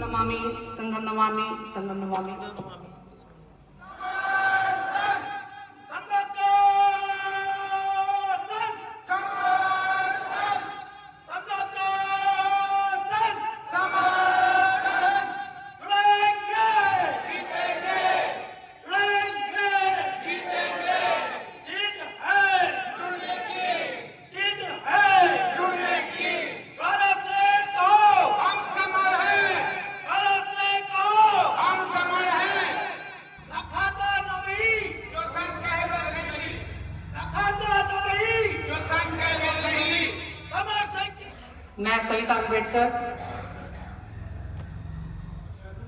नमामि संगम नमामि संगम नमामि। मैं सविता अम्बेडकर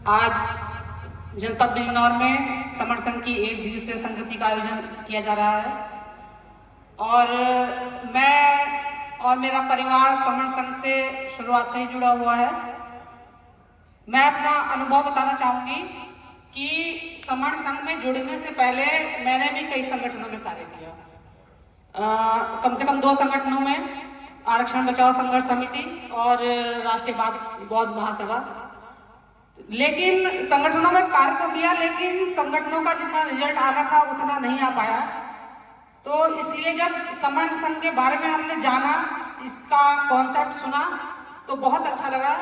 आज जनपद बिजनौर में समर संघ की 1 दिवसीय संगति का आयोजन किया जा रहा है और मैं और मेरा परिवार समर संघ से शुरुआत से ही जुड़ा हुआ है। मैं अपना अनुभव बताना चाहूँगी कि समर संघ में जुड़ने से पहले मैंने भी कई संगठनों में कार्य किया। कम से कम 2 संगठनों में, आरक्षण बचाओ संघर्ष समिति और राष्ट्रीय बौद्ध महासभा। लेकिन संगठनों में कार्य तो किया, लेकिन संगठनों का जितना रिजल्ट आना था उतना नहीं आ पाया। तो इसलिए जब समर संघ के बारे में हमने जाना, इसका कॉन्सेप्ट सुना तो बहुत अच्छा लगा।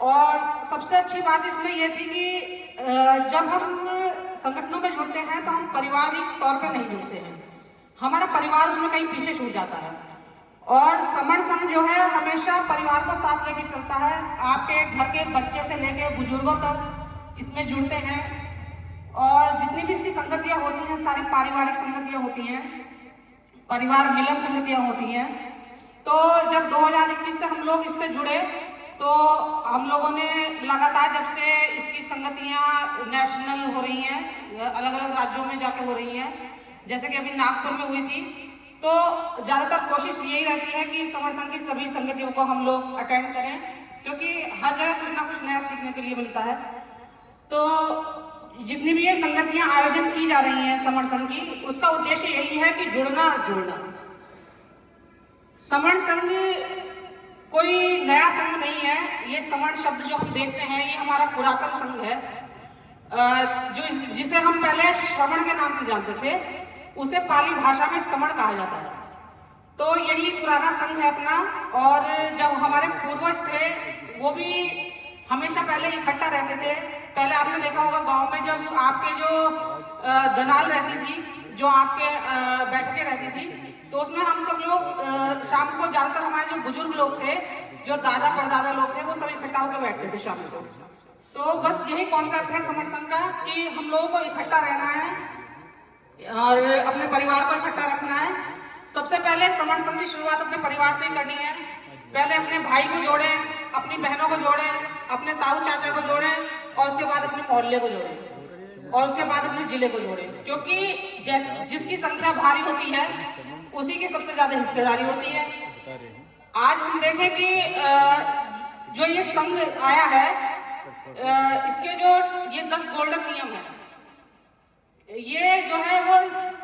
और सबसे अच्छी बात इसमें यह थी कि जब हम संगठनों में जुड़ते हैं तो हम पारिवारिक तौर पर नहीं जुड़ते हैं, हमारा परिवार उसमें कहीं पीछे छूट जाता है। और समर संघ जो है हमेशा परिवार को साथ लेके चलता है। आपके घर के बच्चे से लेके बुजुर्गों तक इसमें जुड़ते हैं और जितनी भी इसकी संगतियां होती हैं सारी पारिवारिक संगतियां होती हैं, परिवार मिलन संगतियां होती हैं। तो जब 2021 से हम लोग इससे जुड़े तो हम लोगों ने लगातार, जब से इसकी संगतियां नेशनल हो रही हैं, अलग अलग राज्यों में जाके हो रही हैं, जैसे कि अभी नागपुर में हुई थी, तो ज़्यादातर कोशिश यही रहती है कि समर संघ की सभी संगतियों को हम लोग अटेंड करें, क्योंकि हर जगह कुछ ना कुछ नया सीखने के लिए मिलता है। तो जितनी भी ये संगतियां आयोजन की जा रही हैं समर संघ की, उसका उद्देश्य यही है कि जुड़ना और जोड़ना। समर संघ कोई नया संघ नहीं है। ये समर शब्द जो हम देखते हैं ये हमारा पुरातन संघ है, जिसे हम पहले श्रवण के नाम से जानते थे, उसे पाली भाषा में समण कहा जाता है। तो यही पुराना संघ है अपना। और जब हमारे पूर्वज थे वो भी हमेशा पहले इकट्ठा रहते थे। पहले आपने देखा होगा गांव में जब आपके जो दनाल रहती थी, जो आपके बैठकें रहती थी, तो उसमें हम सब लोग शाम को, ज्यादातर हमारे जो बुजुर्ग लोग थे, जो दादा परदादा लोग थे, वो सब इकट्ठा होकर बैठते थे शाम को। तो बस यही कॉन्सेप्ट है समर संघ का कि हम लोगों को इकट्ठा रहना है और अपने परिवार को इकट्ठा रखना है। सबसे पहले समर संघ की शुरुआत अपने परिवार से ही करनी है। पहले अपने भाई को जोड़ें, अपनी बहनों को जोड़ें, अपने ताऊ चाचा को जोड़ें और उसके बाद अपने मोहल्ले को जोड़ें और उसके बाद अपने जिले को जोड़ें, क्योंकि जिसकी संख्या भारी होती है उसी की सबसे ज्यादा हिस्सेदारी होती है। आज हम देखें कि जो ये संघ आया है, इसके जो ये 10 गोल्डन नियम है, ये जो है वो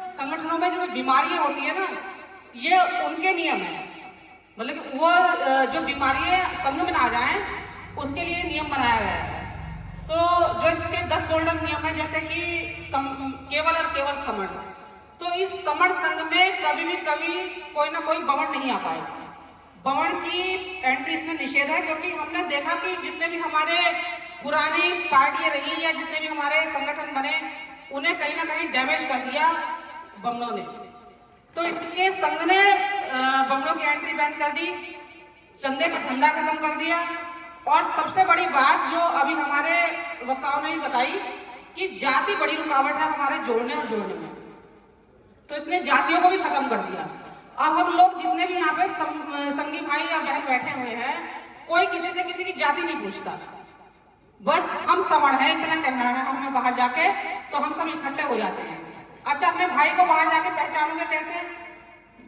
संगठनों में जो बीमारियां होती है ना, ये उनके नियम है। मतलब कि वो जो बीमारियां संघ में ना आ जाएं उसके लिए नियम बनाया गया है। तो जो इसके 10 गोल्डन नियम है, जैसे कि केवल और केवल समण। तो इस समण संघ में कभी भी कोई ना कोई बमण नहीं आ पाएगा। बमण की एंट्री इसमें निषेध है, क्योंकि हमने देखा कि जितने भी हमारे पुरानी पार्टियां रही या जितने भी हमारे संगठन बने, उन्हें कहीं ना कहीं डैमेज कर दिया बमनों ने। तो इसलिए संघ ने बमनों की एंट्री बैन कर दी, चंदे का धंधा खत्म कर दिया। और सबसे बड़ी बात जो अभी हमारे वक्ताओं ने भी बताई कि जाति बड़ी रुकावट है हमारे जोड़ने और जोड़ने में, तो इसने जातियों को भी खत्म कर दिया। अब हम लोग जितने भी यहाँ पे संगी भाई या बहन बैठे हुए हैं, कोई किसी से किसी की जाति नहीं पूछता, बस हम समण है इतना कहना है हमें। बाहर जाके तो हम सब इकट्ठे हो जाते हैं। अच्छा, अपने भाई को बाहर जाके पहचानोगे कैसे?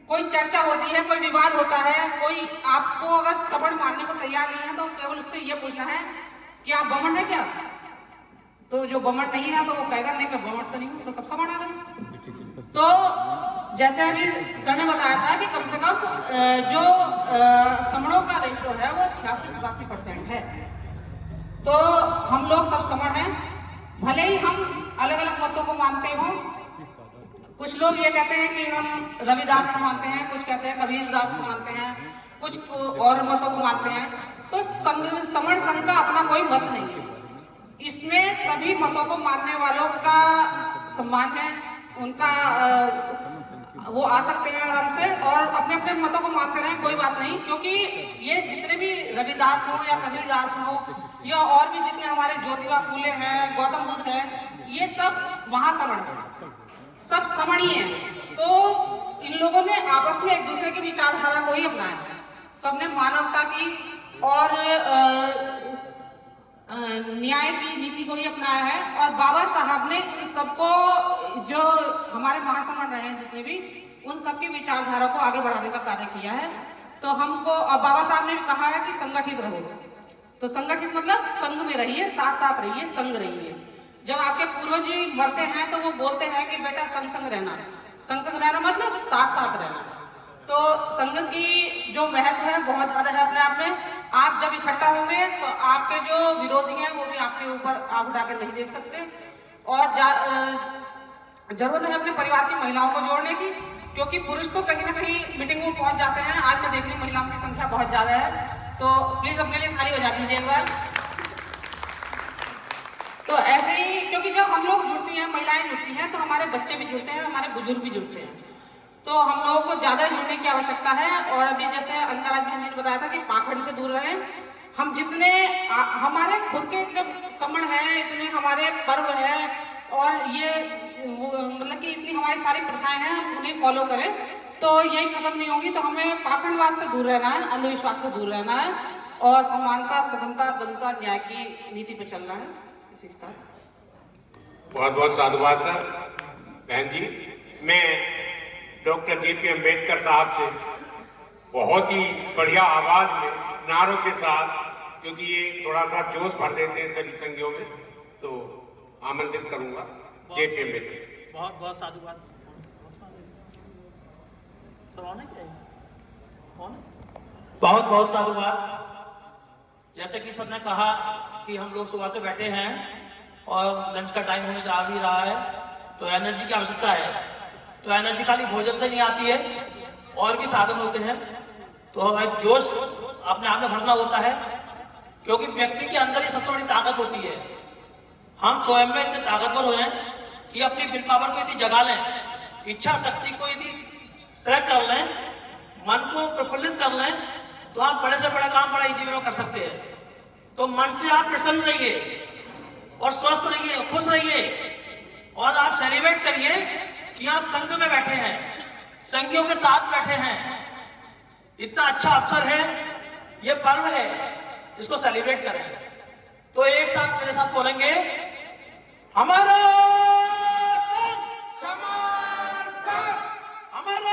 कोई चर्चा होती है, कोई विवाद होता है, कोई आपको अगर समण मानने को तैयार नहीं है तो केवल उससे ये पूछना है कि आप बमण है क्या? तो जो बमण नहीं है तो वो कहेगा नहीं मैं बमण तो नहीं हूँ, तो सब समण है बस। तो जैसे अभी सर ने बताया था कि कम से कम जो समणों का रेशो है वो 86-87% है। तो हम लोग सब समण हैं, भले ही हम अलग अलग मतों को मानते हों। कुछ लोग ये कहते हैं कि हम रविदास को मानते हैं, कुछ कहते हैं कबीरदास को मानते हैं, कुछ और मतों को मानते हैं। तो समण संघ का अपना कोई मत नहीं है, इसमें सभी मतों को मानने वालों का सम्मान है, उनका वो आ सकते हैं आराम से और अपने अपने मतों को मानते रहें, कोई बात नहीं। क्योंकि ये जितने भी रविदास हो या कबीरदास हो या और भी जितने हमारे ज्योतिबा फूले हैं, गौतम बुद्ध है, ये सब महासमण हैं, सब समणीय हैं। तो इन लोगों ने आपस में एक दूसरे की विचारधारा को ही अपनाया, सबने मानवता की और न्याय की नीति को ही अपनाया है। और बाबा साहब ने इन सबको, जो हमारे महासमण रहे हैं जितने भी, उन सबकी विचारधारा को आगे बढ़ाने का कार्य किया है। तो हमको बाबा साहब ने कहा है कि संगठित रहो, तो संगठित मतलब संघ में रहिए, साथ साथ रहिए, संग रहिए। जब आपके पूर्वज जी मरते हैं तो वो बोलते हैं कि बेटा संग संग रहना, संग संग रहना मतलब साथ साथ रहना। तो संघ की जो महत्व है बहुत ज्यादा है अपने आप में। आप जब इकट्ठा होंगे तो आपके जो विरोधी हैं वो भी आपके ऊपर आंख उठाकर नहीं देख सकते। और जरूरत है अपने परिवार की महिलाओं को जोड़ने की, क्योंकि पुरुष तो कहीं ना कहीं मीटिंग में पहुंच जाते हैं। आज मैं देख रही हूँ महिलाओं की संख्या बहुत ज्यादा है, तो प्लीज अपने लिए ताली बजा दीजिए एक बार। तो ऐसे ही, क्योंकि जब हम लोग जुड़ती हैं, महिलाएं जुड़ती हैं, तो हमारे बच्चे भी जुड़ते हैं, हमारे बुजुर्ग भी जुड़ते हैं। तो हम लोगों को ज्यादा जुड़ने की आवश्यकता है। और अभी जैसे अंतरा बहन जी ने बताया था कि पाखंड से दूर रहें। हम जितने हमारे खुद के इतने समण हैं, इतने हमारे पर्व हैं और ये मतलब कि इतनी हमारी सारी प्रथाएं हैं, हम उन्हें फॉलो करें तो यही खत्म नहीं होगी। तो हमें पाखंडवाद से दूर रहना है, अंधविश्वास से दूर रहना है और समानता, स्वतंत्रता, बंधुता, न्याय की नीति पे चलना है। इसी के साथ बहुत बहुत साधुवाद सर। बहन जी, मैं डॉक्टर JP अम्बेडकर साहब से बहुत ही बढ़िया आवाज में, नारों के साथ, क्योंकि ये थोड़ा सा जोश भर देते हैं सभी संघियों में, तो आमंत्रित करूंगा JP अम्बेडकर। बहुत बहुत साधुवाद। बहुत बहुत साधुवाद। जैसे कि सबने कहा कि हम लोग सुबह से बैठे हैं और लंच का टाइम होने जा भी रहा है, तो एनर्जी की आवश्यकता है। तो एनर्जी खाली भोजन से नहीं आती है, और भी साधन होते हैं। तो एक जोश अपने आप में भरना होता है, क्योंकि व्यक्ति के अंदर ही सबसे बड़ी ताकत होती है। हम स्वयं में इतने ताकतवर हो जाएं कि अपनी विल पावर को यदि जगा लें, इच्छा शक्ति को यदि सेलेक्ट कर लें, मन को प्रफुल्लित कर लें, तो आप बड़े से बड़ा काम बड़ा इजी में कर सकते हैं। तो मन से आप प्रसन्न रहिए और स्वस्थ रहिए, खुश रहिए, और आप सेलिब्रेट करिए कि आप संघ में बैठे हैं, संघियों के साथ बैठे हैं। इतना अच्छा अवसर है, ये पर्व है, इसको सेलिब्रेट करें। तो एक साथ मेरे साथ बोलेंगे, हमारा हमारा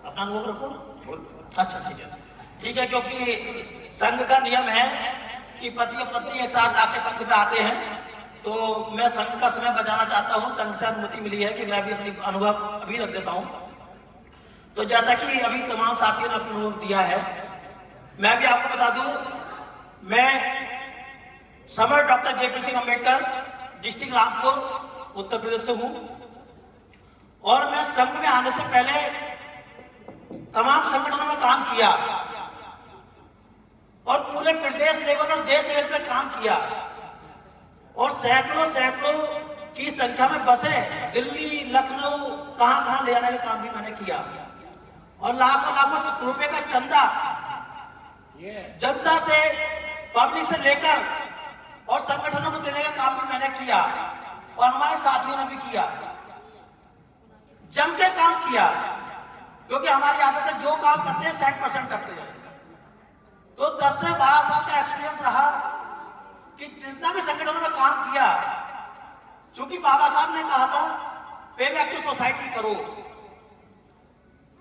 अपना अनुभव रखो। अच्छा ठीक है, क्योंकि संघ का नियम है कि पति और पत्नी एक साथ आके संघ पे आते हैं, तो मैं संघ का समय बचाना चाहता हूँ। संघ से अनुमति मिली है कि मैं भी अपनी अनुभव अभी रख देता हूँ। तो जैसा कि अभी तमाम साथियों ने अपना अनुभव दिया है, मैं भी आपको बता दूं, मैं Samar doctor JP Singh Ambedkar, district Rampur, Uttar Pradesh से हूँ। और मैं संघ में आने से पहले तमाम संगठनों में काम किया, और पूरे प्रदेश लेवल और देश लेवल पे काम किया और सैकड़ों सैकड़ों की संख्या में बसें दिल्ली, लखनऊ, कहां कहां ले जाने का काम भी मैंने किया और लाखों लाखों रुपए का चंदा जनता से, पब्लिक से लेकर और संगठनों को देने का काम भी मैंने किया और हमारे साथियों ने भी किया, जम के काम किया, क्योंकि हमारी आदत है जो काम करते हैं 100% करते हैं। तो 10 से 12 साल का एक्सपीरियंस रहा कि जितना भी संगठनों में काम किया, चूंकि बाबा साहब ने कहा था पे बैक टू सोसाइटी करो,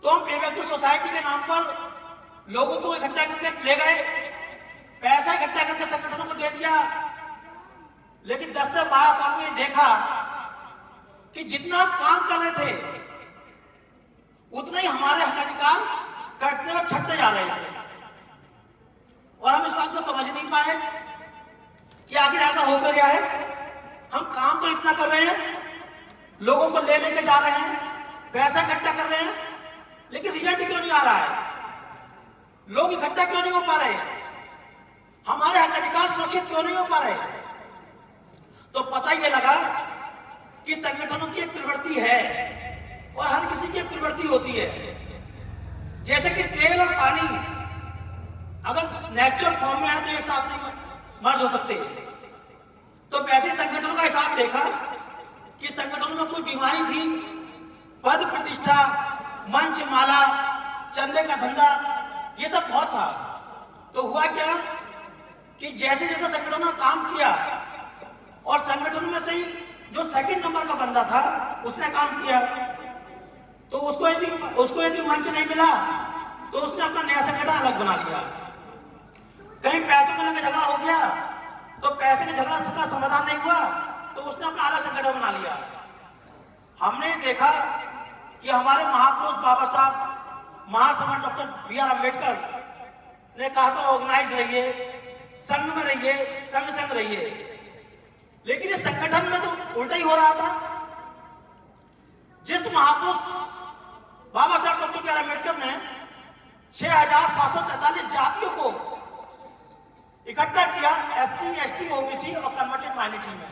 तो हम पे बैक टू सोसाइटी के नाम पर लोगों को इकट्ठा करके ले गए, पैसा इकट्ठा करके संगठनों को दे दिया। लेकिन 10 से 12 साल में देखा कि जितना हम काम कर रहे थे उतना ही हमारे हकाधिकार कटते और छटते जा रहे थे और हम इस बात को समझ नहीं पाए कि आखिर ऐसा होकर क्या है। हम काम तो इतना कर रहे हैं, लोगों को ले लेके जा रहे हैं, पैसा इकट्ठा कर रहे हैं, लेकिन रिजल्ट क्यों नहीं आ रहा है? लोग इकट्ठा क्यों नहीं हो पा रहे? हमारे हकाधिकार सुरक्षित क्यों नहीं हो पा रहे? तो पता ये लगा कि संगठनों की एक प्रवृत्ति है और हर किसी की एक प्रवृत्ति होती है। जैसे कि तेल और पानी अगर नेचुरल फॉर्म में है तो एक साथ नहीं मर्ज हो सकते, तो वैसे संगठनों का हिसाब देखा कि संगठनों में कोई बीमारी थी, पद प्रतिष्ठा, मंच माला, चंदे का धंधा, ये सब बहुत था। तो हुआ क्या कि जैसे जैसे संगठनों ने काम किया और संगठनों में से ही जो सेकंड नंबर का बंदा था उसने काम किया, तो उसको यदि मंच नहीं मिला तो उसने अपना नया संगठन अलग बना लिया। कहीं पैसों को लेकर झगड़ा हो गया तो पैसे के झगड़ा का समाधान नहीं हुआ तो उसने अपना अलग संगठन बना लिया। हमने देखा कि हमारे महापुरुष बाबा साहब महासमाज डॉक्टर बी.आर. अम्बेडकर ने कहा था ऑर्गेनाइज रहिए, संघ में रहिए, संग रहिए, लेकिन ये संगठन में तो उल्टा ही हो रहा था। जिस महापुरुष बाबा साहब डॉक्टर बी.आर. अम्बेडकर ने 6,743 जातियों को इकट्ठा किया SC, ST, OBC और कन्वर्टेड माइनॉरिटी में,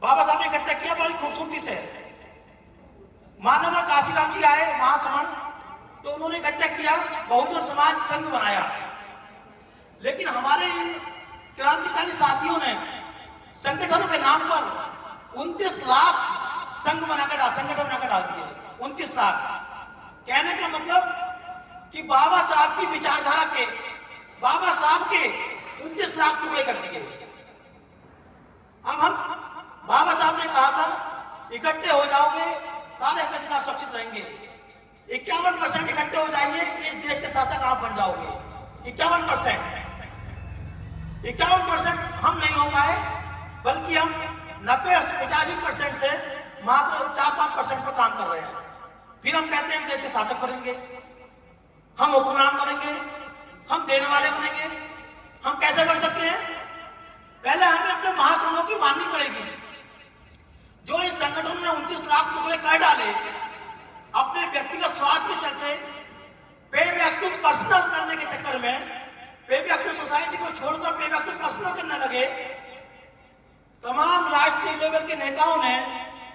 बाबा साहब ने इकट्ठा किया बड़ी खूबसूरती से। मानव काशीराम जी आए महासमंद, तो उन्होंने इकट्ठा किया, बहुजन समाज संघ बनाया। लेकिन हमारे इन क्रांतिकारी साथियों ने संगठनों के नाम पर 29 लाख संगठन बनाकर डाल दिए। 29 लाख कहने का मतलब कि बाबा साहब की विचारधारा के, बाबा साहब के 29 लाख टुकड़े कर दिए। अब हम, बाबा साहब ने कहा था इकट्ठे हो जाओगे सारे हकाधिकार सुरक्षित रहेंगे, 51% इकट्ठे हो जाइए, इस देश के शासक आप बन जाओगे। 51% हम नहीं हो पाए, बल्कि हम 90-85% से मात्र 4-5% पर काम कर रहे हैं। फिर हम कहते हैं देश के शासक बनेंगे, हम हुक्मरान बनेंगे, हम देने वाले बनेंगे। हम कैसे बन सकते हैं? पहले हमें अपने महासंघों की माननी पड़ेगी। जो इस संगठन ने 29 लाख टुकड़े कर डाले अपने व्यक्तिगत स्वार्थ के चलते, पे बैक टू पर्सनल करने के चक्कर में, पे बैक टू सोसाइटी को छोड़कर पे बैक टू पर्सनल करने लगे। तमाम राष्ट्रीय लेवल के नेताओं ने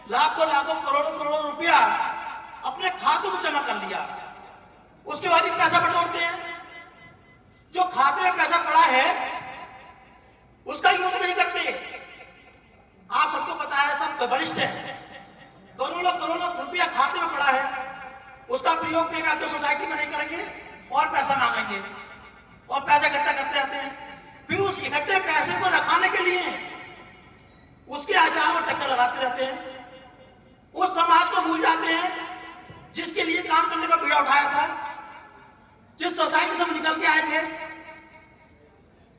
लाखों करोड़ों रुपया अपने खातों में जमा कर लिया। उसके बाद ही पैसा बटोरते हैं। जो खाते में पैसा पड़ा है उसका यूज नहीं करते। आप सबको पता है, सब वरिष्ठ है, करोड़ों रुपया खाते में पड़ा है, उसका प्रयोग पे बैक टू सोसाइटी में नहीं करेंगे और पैसा मांगेंगे और पैसा इकट्ठा करते रहते हैं। फिर उस इकट्ठे पैसे को रखाने के लिए उसके आचार और चक्कर लगाते रहते हैं। उस समाज को भूल जाते हैं जिसके लिए काम करने का बीड़ा उठाया था, जिस सोसाइटी से हम निकल के आए थे।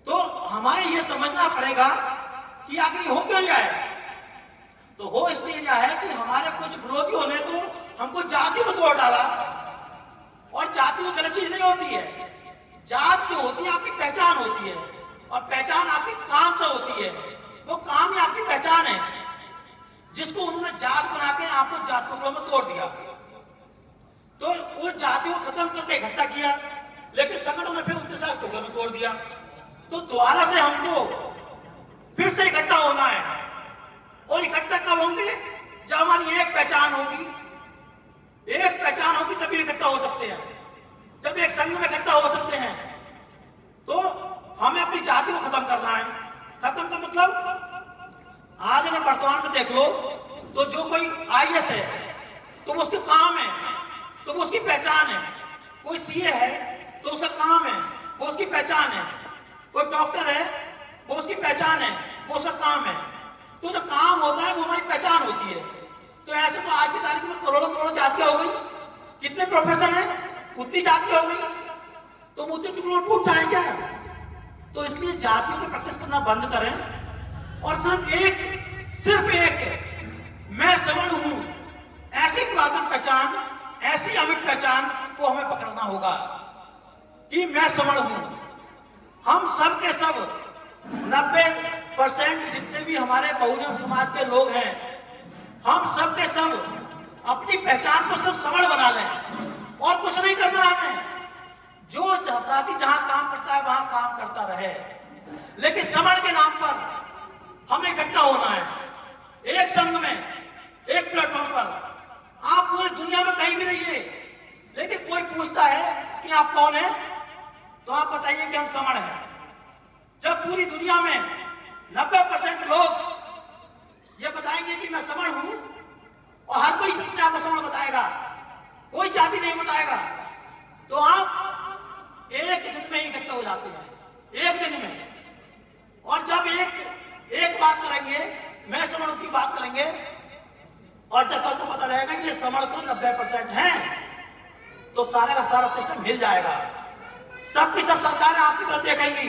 तो हमारे ये समझना पड़ेगा कि आखिर हो क्यों रहा है। तो हो इसलिए रहा है कि हमारे कुछ विरोधियों ने तो हमको जाति में तोड़ डाला, और जाति तो गलत चीज नहीं होती है। जात जो होती है आपकी पहचान होती है, और पहचान आपके काम से होती है। वो काम ही आपकी पहचान है, जिसको उन्होंने जात बना के आपको जात टुकड़ों में तोड़ दिया। तो वो जाति को खत्म करके इकट्ठा किया, लेकिन संगठन ने फिर 29 अक्टूबर में तोड़ दिया। तो दोबारा से हमको फिर से इकट्ठा होना है, और इकट्ठा कब होंगे? जब हमारी एक पहचान होगी, एक पहचान होगी तभी इकट्ठा हो सकते हैं, जब एक संघ में इकट्ठा हो सकते हैं। तो हमें अपनी जाति को खत्म करना है। खत्म का मतलब, आज अगर वर्तमान में देख लो तो जो कोई IAS है तो वो उसके काम है, तो वो उसकी पहचान है। कोई CA है तो उसका काम है, वो उसकी पहचान है। कोई डॉक्टर है, वो उसकी पहचान है, वो उसका काम है। तो जो काम होता है वो हमारी पहचान होती है। तो ऐसे तो आज की तारीख में करोड़ों करोड़ों जातियां हो गई, कितने प्रोफेशन है, उतनी जाति हो गई, तो वो उतने टुकड़ों टूट जाए क्या? तो इसलिए जातियों पे प्रैक्टिस करना बंद करें, और सिर्फ एक मैं सवर्ण हूं, ऐसी पुरातन पहचान, ऐसी अमिट पहचान को हमें पकड़ना होगा कि मैं सवर्ण हूं। हम सब के सब 90% जितने भी हमारे बहुजन समाज के लोग हैं, हम सब के सब अपनी पहचान को सिर्फ सवर्ण बना लें, और कुछ नहीं करना हमें। जो साथी जहां काम करता है वहां काम करता रहे, लेकिन सवर्ण के नाम पर हमें इकट्ठा होना है, एक संघ में, एक प्लेटफॉर्म पर। आप पूरी दुनिया में कहीं भी रहिए, लेकिन कोई पूछता है कि आप कौन है, तो आप बताइए कि हम सवर्ण हैं। जब पूरी दुनिया में 90% लोग ये बताएंगे कि मैं सवर्ण हूं, और हर कोई अपने आप को सवर्ण बताएगा, कोई जाति नहीं बताएगा, तो आप एक दिन में ही इकट्ठे हो जाते हैं, एक दिन में। और जब एक बात करेंगे, मैं सवर्ण की बात करेंगे, और जब सबको पता लगेगा कि ये सवर्ण तो 90% हैं, तो सारे का सारा सिस्टम हिल जाएगा। सबकी सब सरकारें आपकी तरफ देखेंगी,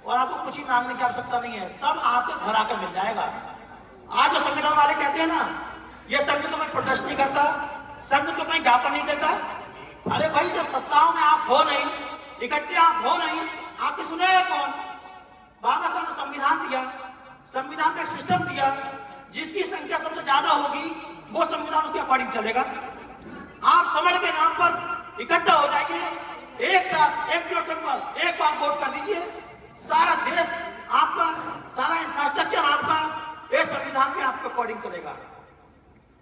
और आपको कुछ ही मांगने की आवश्यकता नहीं है, सब आपके घर आकर मिल जाएगा। आज जो संगठन वाले कहते हैं ना, ये संघ तो कोई प्रोटेस्ट नहीं करता, संघ तो कहीं ज्ञापन नहीं देता। अरे भाई, जब सत्ताओं में आप हो नहीं, इकट्ठे आप हो नहीं, आपकी सुनेगा कौन? बाबा साहब ने संविधान दिया, संविधान में एक सिस्टम दिया, जिसकी संख्या सबसे ज्यादा होगी वो संविधान उसके अकॉर्डिंग चलेगा। आप समझ के नाम पर इकट्ठा हो जाइए, एक साथ एक प्लेटफॉर्म पर एक बार वोट कर दीजिए, सारा देश आपका, सारा इंफ्रास्ट्रक्चर आपका, ये संविधान में आपके अकॉर्डिंग चलेगा।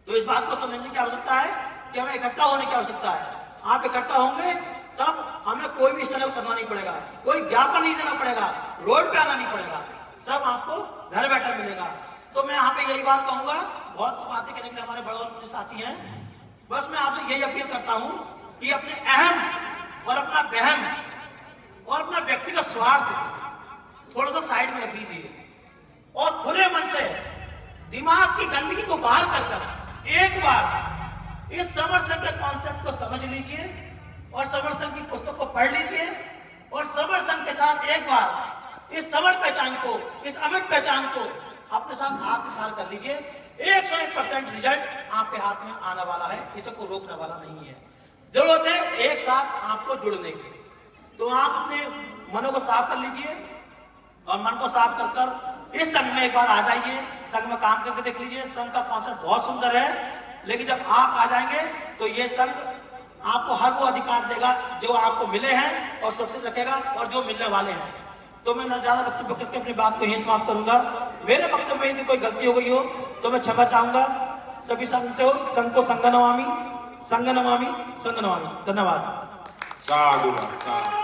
तो इस बात को समझने की आवश्यकता है कि हमें इकट्ठा होने की आवश्यकता है। आप इकट्ठा होंगे तब हमें कोई भी स्ट्रगल करना नहीं पड़ेगा, कोई ज्ञापन नहीं देना पड़ेगा, रोड पे आना नहीं पड़ेगा, सब आपको घर बैठा मिलेगा। तो मैं यहाँ पे यही बात कहूंगा, बहुत बातें करने के लिए हमारे बड़े और साथी हैं, बस मैं आपसे यही अपील करता हूं कि अपने अहम और अपना बहम और अपना व्यक्तिगत स्वार्थ थोड़ा सा साइड में रख दीजिए, और खुले मन से दिमाग की गंदगी को बाहर कर एक बार इस समर संघ के कॉन्सेप्ट को समझ लीजिए, और समर संघ की पुस्तक को पढ़ लीजिए, और समर संघ के साथ एक बार इस समर पहचान को, इस अमिट पहचान को अपने साथ आत्मसात कर लीजिए। 101% रिजल्ट आपके हाथ में आने वाला है, इसे को रोकने वाला नहीं है। जरूरत है एक साथ आपको जुड़ने की, तो आप अपने मनों को साफ कर लीजिए, और मन को साफ कर कर इस संघ में एक बार आ जाइए, संघ में काम करके देख लीजिए। संघ का कॉन्सेप्ट बहुत सुंदर है, लेकिन जब आप आ जाएंगे तो ये संघ आपको हर वो अधिकार देगा जो आपको मिले हैं, और सुरक्षित रखेगा, और जो मिलने वाले हैं। तो मैं न ज्यादा वक्तव्य करके अपनी बात को यही समाप्त करूंगा। मेरे वक्तव्य में यदि कोई गलती हो गई हो तो मैं क्षमा चाहूंगा। सभी संघ से हो, संघ को संघ नमामि, संघ नमामि, संघ नमामि। धन्यवाद। साधु साधु।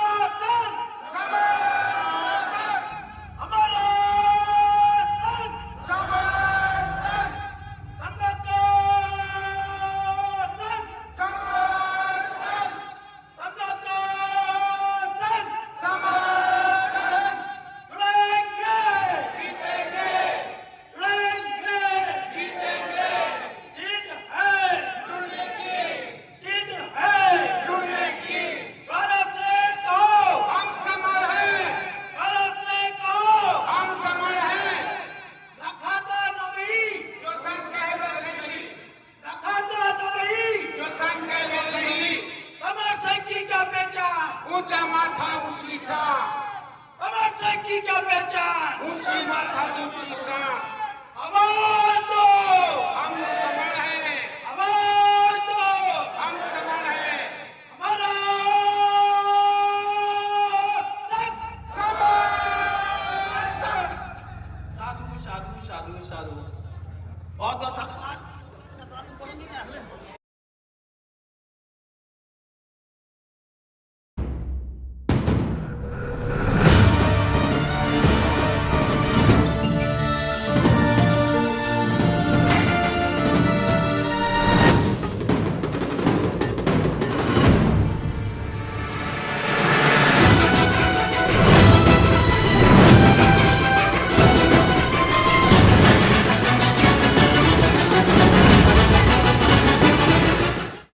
ऊंचा माथा ऊंची सांस, अमर सिंह की क्या पहचान, ऊंची माथा ऊंची सांस, आवाज दो, हम